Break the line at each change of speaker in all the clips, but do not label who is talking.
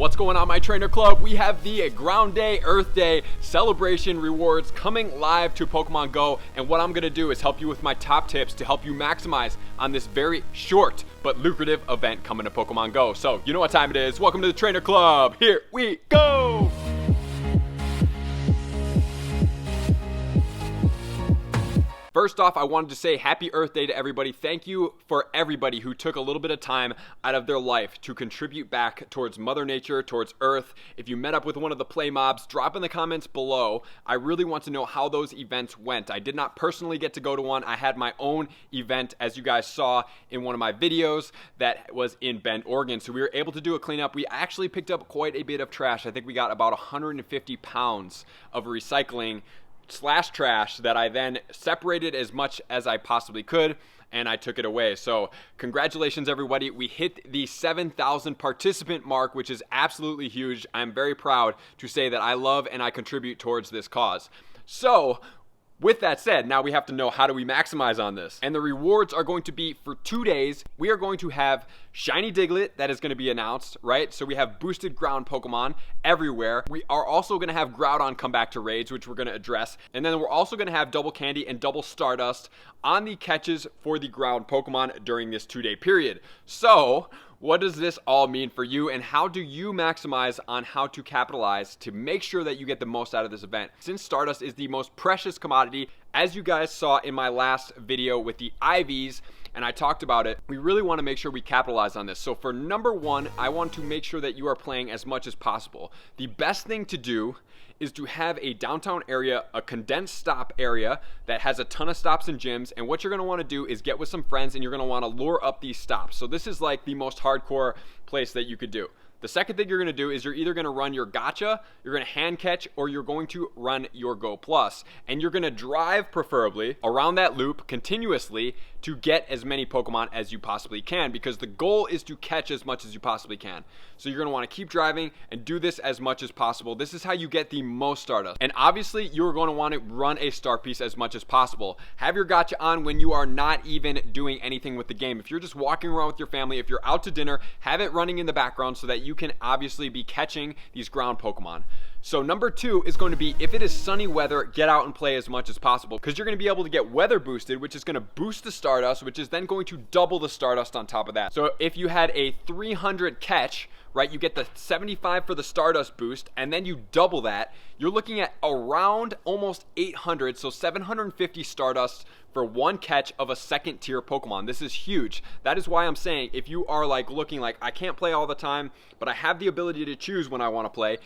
What's going on, my trainer club? We have the Ground Day, Earth Day celebration rewards coming live to Pokemon Go, and what I'm gonna do is help you with my top tips to help you maximize on this very short but lucrative event coming to Pokemon Go. So you know what time it is. Welcome to the Trainer Club. Here we go. First off, I wanted to say happy Earth Day to everybody. Thank you for everybody who took a little bit of time out of their life to contribute back towards Mother Nature, towards Earth. If you met up with one of the play mobs, drop in the comments below. I really want to know how those events went. I did not personally get to go to one. I had my own event, as you guys saw in one of my videos, that was in Bend, Oregon. So we were able to do a cleanup. We actually picked up quite a bit of trash. I think we got about 150 pounds of recycling slash trash that I then separated as much as I possibly could, and I took it away. So congratulations, everybody. We hit the 7,000 participant mark, which is absolutely huge. I'm very proud to say that I love and I contribute towards this cause. So with that said, now we have to know, how do we maximize on this? And the rewards are going to be for 2 days. We are going to have Shiny Diglett that is going to be announced, right? So we have boosted ground Pokemon everywhere. We are also going to have Groudon come back to raids, which we're going to address. And then we're also going to have double candy and double Stardust on the catches for the ground Pokemon during this 2-day period. So what does this all mean for you, and how do you maximize on how to capitalize to make sure that you get the most out of this event? Since Stardust is the most precious commodity, as you guys saw in my last video with the IVs, and I talked about it, we really want to make sure we capitalize on this. So for number one, I want to make sure that you are playing as much as possible. The best thing to do is to have a downtown area, a condensed stop area that has a ton of stops and gyms, and what you're gonna wanna do is get with some friends and you're gonna wanna lure up these stops. So this is like the most hardcore place that you could do. The second thing you're gonna do is you're either gonna run your gacha, you're gonna hand catch, or you're going to run your Go Plus. And you're gonna drive, preferably, around that loop continuously to get as many Pokemon as you possibly can, because the goal is to catch as much as you possibly can. So you're gonna wanna keep driving and do this as much as possible. This is how you get the most Stardust. And obviously, you're gonna wanna run a star piece as much as possible. Have your gacha on when you are not even doing anything with the game. If you're just walking around with your family, if you're out to dinner, have it running in the background so that you can obviously be catching these ground Pokemon. So number two is going to be, if it is sunny weather, get out and play as much as possible, because you're going to be able to get weather boosted, which is going to boost the Stardust, which is then going to double the Stardust on top of that. So if you had a 300 catch, right, you get the 75 for the Stardust boost, and then you double that, you're looking at around almost 800, so 750 Stardust for one catch of a second tier Pokemon. This is huge. That is why I'm saying, if you are like looking like, I can't play all the time, but I have the ability to choose when I want to play,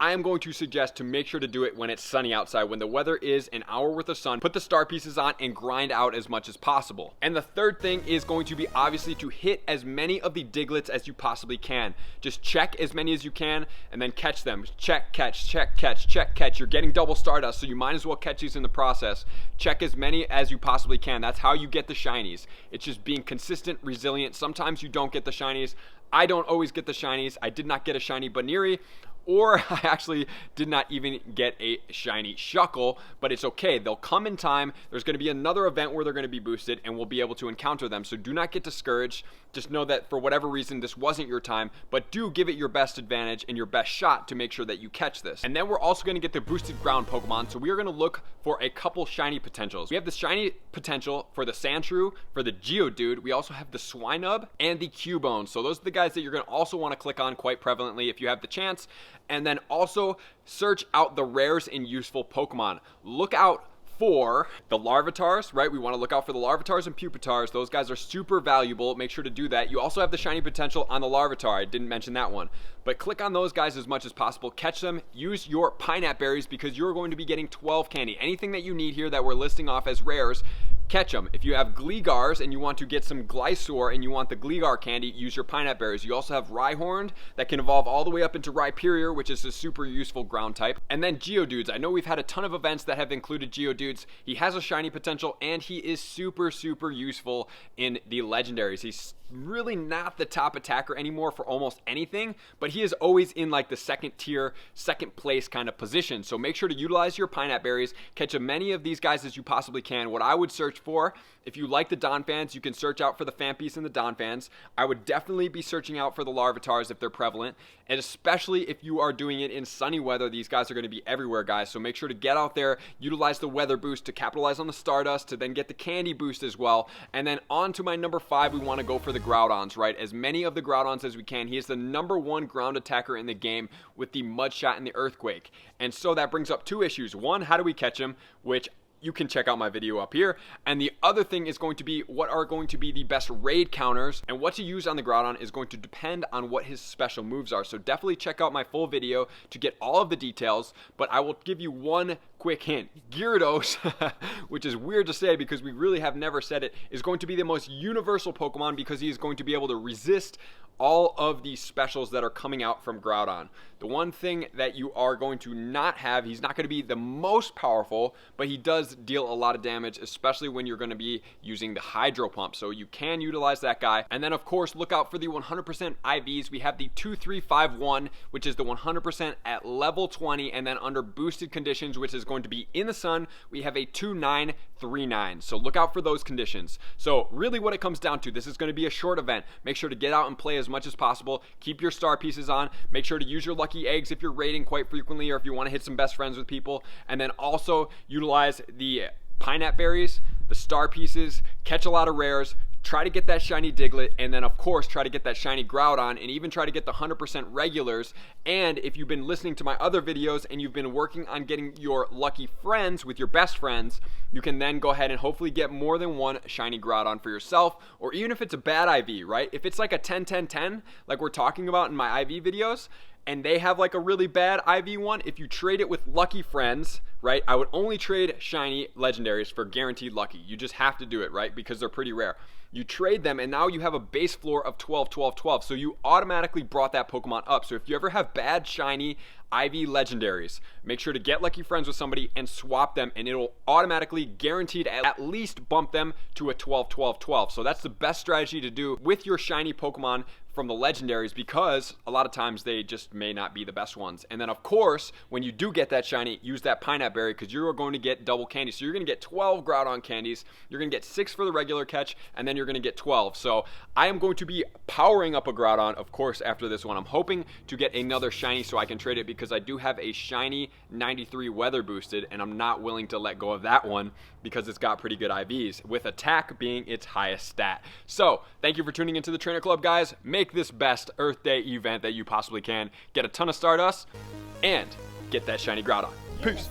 I am going to suggest to make sure to do it when it's sunny outside, when the weather is an hour worth of sun. Put the star pieces on and grind out as much as possible. And the third thing is going to be obviously to hit as many of the Diglets as you possibly can. Just check as many as you can and then catch them. Check, catch, check, catch, check, catch. You're getting double Stardust, so you might as well catch these in the process. Check as many as you possibly can. That's how you get the shinies. It's just being consistent, resilient. Sometimes you don't get the shinies. I don't always get the shinies. I did not get a shiny Baniri, or I actually did not even get a shiny Shuckle, but it's okay. They'll come in time. There's going to be another event where they're going to be boosted, and we'll be able to encounter them. So do not get discouraged. Just know that for whatever reason, this wasn't your time, but do give it your best advantage and your best shot to make sure that you catch this. And then we're also going to get the boosted ground Pokemon, so we are going to look for a couple shiny potentials. We have the shiny potential for the Sandshrew, for the Geodude. We also have the Swinub and the Cubone. So those are the guys that you're going to also want to click on quite prevalently if you have the chance. And then also search out the rares in useful Pokemon. Look out for the Larvitars, right? We want to look out for the Larvitars and Pupitars. Those guys are super valuable. Make sure to do that. You also have the shiny potential on the Larvitar. I didn't mention that one. But click on those guys as much as possible. Catch them. Use your Pineapple Berries, because you're going to be getting 12 candy. Anything that you need here that we're listing off as rares, catch them. If you have Gleegars and you want to get some Glysaur and you want the Gleegar candy, use your Pineapple Berries. You also have Rhyhorn that can evolve all the way up into Rhyperior, which is a super useful ground type. And then Geodudes. I know we've had a ton of events that have included Geodudes. He has a shiny potential and he is super, super useful in the legendaries. He's really not the top attacker anymore for almost anything, but he is always in like the second tier, second place kind of position. So make sure to utilize your Pineapple Berries, catch as many of these guys as you possibly can. What I would search for, if you like the Donphans, you can search out for the Fampies and the Donphans. I would definitely be searching out for the Larvitars if they're prevalent, and especially if you are doing it in sunny weather. These guys are going to be everywhere, guys, so make sure to get out there, utilize the weather boost to capitalize on the Stardust, to then get the candy boost as well. And then on to my number 5, we want to go for the Groudons, right? As many of the Groudons as we can. He is the number 1 ground attacker in the game with the Mud Shot and the Earthquake. And so that brings up 2 issues. One, how do we catch him? Which you can check out my video up here. And the other thing is going to be what are going to be the best raid counters, and what to use on the Groudon is going to depend on what his special moves are. So definitely check out my full video to get all of the details, but I will give you one quick hint. Gyarados, which is weird to say because we really have never said it, is going to be the most universal Pokemon because he is going to be able to resist all of these specials that are coming out from Groudon. The one thing that you are going to not have, he's not going to be the most powerful, but he does deal a lot of damage, especially when you're going to be using the Hydro Pump. So you can utilize that guy. And then, of course, look out for the 100% IVs. We have the 2351, which is the 100% at level 20, and then under boosted conditions, which is going to be in the sun, we have a 2939. So look out for those conditions. So really what it comes down to, this is going to be a short event. Make sure to get out and play as much as possible. Keep your star pieces on. Make sure to use your lucky eggs if you're raiding quite frequently, or if you want to hit some best friends with people. And then also utilize the Pineapple Berries, the star pieces, catch a lot of rares, try to get that shiny Diglett, and then of course try to get that shiny Groudon, and even try to get the 100% regulars. And if you've been listening to my other videos and you've been working on getting your lucky friends with your best friends, you can then go ahead and hopefully get more than one shiny Groudon for yourself, or even if it's a bad IV, right? If it's like a 10-10-10 like we're talking about in my IV videos, and they have like a really bad IV one, if you trade it with lucky friends, right? I would only trade shiny legendaries for guaranteed lucky. You just have to do it, right? Because they're pretty rare. You trade them, and now you have a base floor of 12, 12, 12. So you automatically brought that Pokemon up. So if you ever have bad shiny IV legendaries, make sure to get lucky friends with somebody and swap them, and it'll automatically guaranteed at least bump them to a 12, 12, 12. So that's the best strategy to do with your shiny Pokemon from the legendaries, because a lot of times they just may not be the best ones. And then of course, when you do get that shiny, use that Pineapple Berry, because you're going to get double candy. So you're going to get 12 Groudon candies, you're going to get 6 for the regular catch, and then you're going to get 12. So I am going to be powering up a Groudon, of course, after this one. I'm hoping to get another shiny so I can trade it, because I do have a shiny 93 weather boosted, and I'm not willing to let go of that one because it's got pretty good IVs, with attack being its highest stat. So thank you for tuning into the Trainer Club, guys. Make this best Earth Day event that you possibly can. Get a ton of Stardust and get that shiny Groudon. Peace.